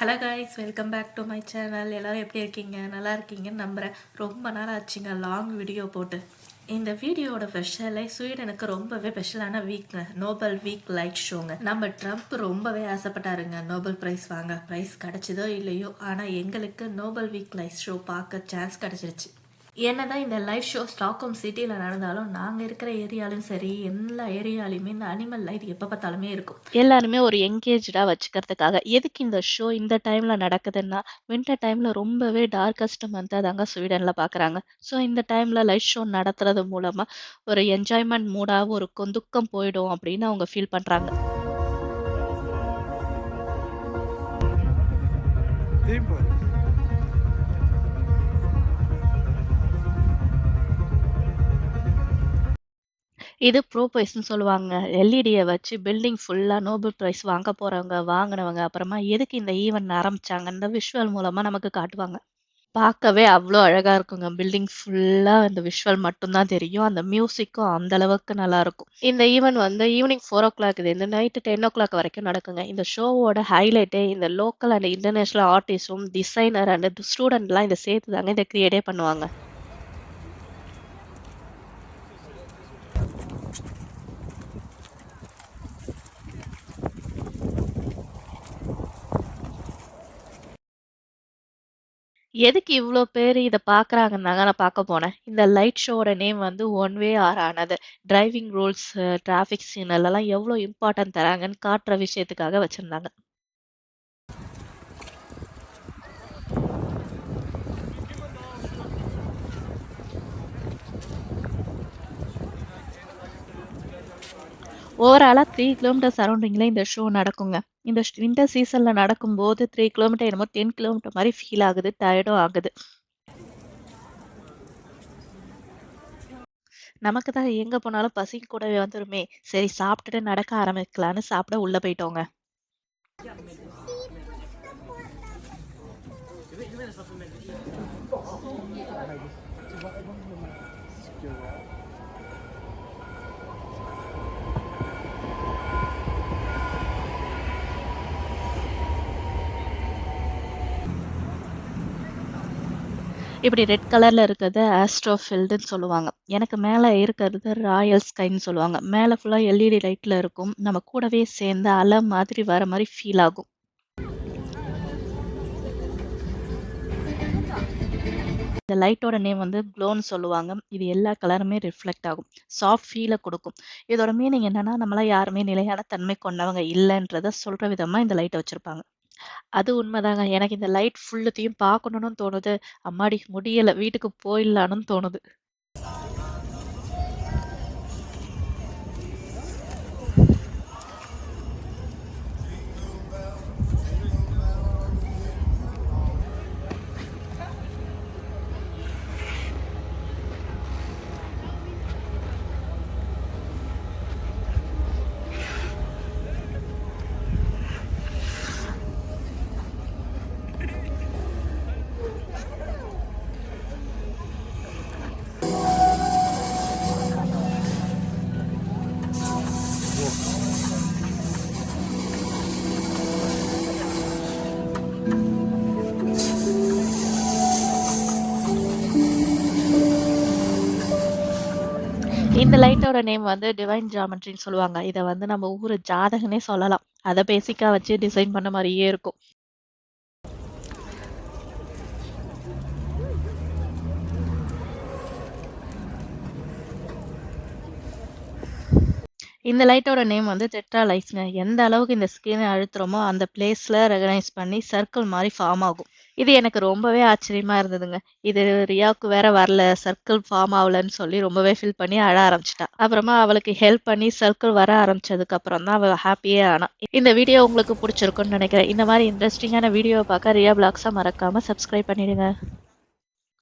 Hello guys, welcome back to my channel. எல்லோரும் எப்படி இருக்கீங்க? நல்லா இருக்கீங்கன்னு நம்புகிறேன். ரொம்ப நாள் ஆச்சுங்க லாங் வீடியோ போட்டு. இந்த வீடியோட ஸ்பெஷலே ஸ்வீடனுக்கு ரொம்பவே ஸ்பெஷலான வீக்ங்க, நோபல் வீக் லைட் ஷோங்க. நம்ம ட்ரம்ப் ரொம்பவே ஆசைப்பட்டாருங்க நோபல் ப்ரைஸ் வாங்க. ப்ரைஸ் கிடைச்சதோ இல்லையோ, ஆனால் எங்களுக்கு நோபல் வீக் லைட் ஷோ பார்க்க சான்ஸ் கிடைச்சிருச்சு. என்னதான் இந்த லைவ் ஷோ ஸ்டாக்ஹோம் சிட்டியில் நடந்தாலும் நாங்கள் இருக்கிற ஏரியாலும் சரி, எல்லா ஏரியாலையுமே இந்த அனிமல் லைட் எப்போ பார்த்தாலுமே இருக்கும். எல்லாருமே ஒரு என்கேஜாக வச்சுக்கிறதுக்காக. எதுக்கு இந்த ஷோ இந்த டைமில் நடக்குதுன்னா, வின்டர் டைமில் ரொம்பவே டார்க்கஸ்ட் மந்த்தாக தாங்க ஸ்வீடனில் பார்க்குறாங்க. ஸோ இந்த டைமில் லைட் ஷோ நடத்துறது மூலமாக ஒரு என்ஜாய்மெண்ட் மூடாகவும் இருக்கும், துக்கம் போயிடும் அப்படின்னு அவங்க ஃபீல் பண்ணுறாங்க. இது ப்ரோ ப்ரைஸ்ன்னு சொல்லுவாங்க. எல்இடியை வச்சு பில்டிங் ஃபுல்லாக நோபல் ப்ரைஸ் வாங்க போகிறவங்க, வாங்கினவங்க, அப்புறமா எதுக்கு இந்த ஈவெண்ட் ஆரம்பிச்சாங்கன்ற விஷுவல் மூலமாக நமக்கு காட்டுவாங்க. பார்க்கவே அவ்ளோ அழகா இருக்குங்க. பில்டிங் ஃபுல்லா அந்த விஷுவல் மட்டும் தான் தெரியும். அந்த மியூசிக்கும் அந்த அளவுக்கு நல்லாருக்கும். இந்த ஈவென்ட் வந்து ஈவினிங் 4:00 இருந்து நைட்டு 10:00 வரைக்கும் நடக்குங்க. இந்த ஷோவோட ஹைலைட்டே இந்த லோக்கல் அண்ட் இன்டர்நேஷனல் ஆர்டிஸ்டும், டிசைனர் அண்ட் ஸ்டூடண்ட்லாம் இத சேர்த்து தாங்க இத கிரியேட்டே பண்ணுவாங்க. எதுக்கு இவ்ளோ பேரு இத பார்க்குறாங்கன்னு தாங்க நான் பார்க்க போனேன். இந்த லைட் ஷோவோட நேம் வந்து one way or another. Driving rules, traffic சிக்னல்லலாம் எவ்ளோ இம்பார்ட்டன்ட் தராங்கன்னு காட்டுற விஷயத்துக்காக வச்சிருந்தாங்க. ஓவராலா 3 கிலோமீட்டர் சரவுண்டிங்ல இந்த ஷோ நடக்குங்க. இந்த வின்டர் சீசன்ல நடக்கும்போது 3 கிலோமீட்டர் என்னமோ 10 கிலோமீட்டர் மாரி ஃபீல் ஆகுது. டயர்டும் ஆகுது. நமக்கு தான் எங்க போனாலும் பசி கூடவே வந்துருமே. சரி சாப்பிட்டுட்டு நடக்க ஆரம்பிக்கலான்னு சாப்பிட உள்ள போயிட்டோங்க. இப்படி ரெட் கலர்ல இருக்கிறது ஆஸ்ட்ரோஃபீல்டுன்னு சொல்லுவாங்க. எனக்கு மேல இருக்கிறது ராயல் ஸ்கைன்னு சொல்லுவாங்க. மேல ஃபுல்லா எல்இடி லைட்ல இருக்கும். நம்ம கூடவே சேர்ந்து அலை மாதிரி வர மாரி ஃபீல் ஆகும். இந்த லைட்டோட நேம் வந்து க்ளோன்னு சொல்லுவாங்க. இது எல்லா கலருமே ரிஃப்ளெக்ட் ஆகும். சாஃப்ட் ஃபீல குடுக்கும். இதோட மீனிங் என்னன்னா, நம்மலாம் யாருமே நிலையான தன்மை கொண்டவங்க இல்லன்றத சொல்ற விதமா இந்த லைட்ட வச்சிருப்பாங்க. அது உண்மதாங்க. எனக்கு இந்த லைட் ஃபுல்லத்தையும் பார்க்கணும்னு தோணுது. அம்மாடி முடியல. வீட்டுக்கு போயிடலான்னு தோணுது. இந்த லைட்டோட நேம் வந்து டிவைன் ஜியாமெட்ரின்னு சொல்லுவாங்க. இத வந்து நம்ம ஊரு ஜாதகன்னே சொல்லலாம். அத பேசிக்கா வச்சு டிசைன் பண்ண மாரியே இருக்கும். இந்த லைட்டோட நேம் வந்து டெட்ரா லைட்ஸ்ங்க. எந்த அளவுக்கு இந்த ஸ்கிரீன அழுத்துறோமோ, அந்த பிளேஸ்ல ரெகனைஸ் பண்ணி சர்க்கிள் மாரி ஃபார்ம் ஆகும். இது எனக்கு ரொம்பவே ஆச்சரியமா இருந்ததுங்க. இது ரியாவுக்கு வேற வரல, சர்க்கிள் ஃபார்ம் ஆவலன்னு சொல்லி ரொம்பவே ஃபீல் பண்ணி அழ ஆரம்பிச்சுட்டா. அப்புறமா அவளுக்கு ஹெல்ப் பண்ணி சர்க்கிள் வர ஆரம்பிச்சதுக்கு அப்புறம் தான் அவ ஹாப்பியே ஆனா. இந்த வீடியோ உங்களுக்கு புடிச்சிருக்கும்னு நினைக்கிறேன். இந்த மாரி இன்ட்ரெஸ்டிங்கான வீடியோவ பார்க்க ரியா விலாக்ஸ மறக்காம சப்ஸ்கிரைப் பண்ணிடுங்க.